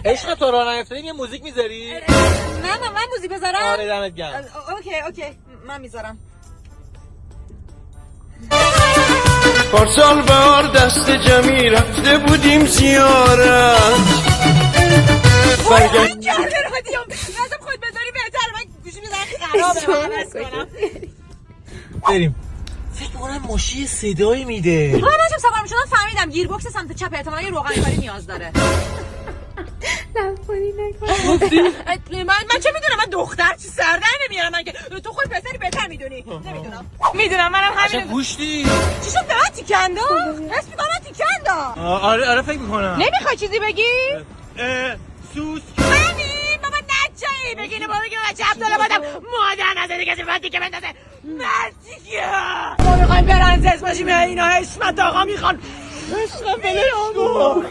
عشق تو راه نیفتادیم یه موزیک میذاری؟ نه من موزیک بذارم؟ آره دمت گرم. اوکی من میذارم. پارسال بهار دست جمعی رفته بودیم زیارت برگشت کرده رادیوم لازم خود بذاری بهتر من گوشی میذارم خرابه بریم. فکر می‌کنم ماشی صدایی میده. من داشتم سوار میشدم فهمیدم گیر باکس سمت چپ احتمالاً یه روغن کاری نیاز داره. نکنی نکن. من چه میدونم، من دختر چی سر در نمیارم من که تو خود پسری بهتر میدونی. میدونم منم همین. گوشتی چی شد به من تیکندا؟ حس می‌کنم تیکندا. آره فکر می‌کنم. نمیخوای چیزی بگی؟ سوس همین بابا نچایی بگینه بابا بگیم بچه عبدالله بادم مادر نزده کسی فتی که بندازه مردی که ما میخوایم برنزش باشیم اینا حشمت آقا میخوان عشق بله آقا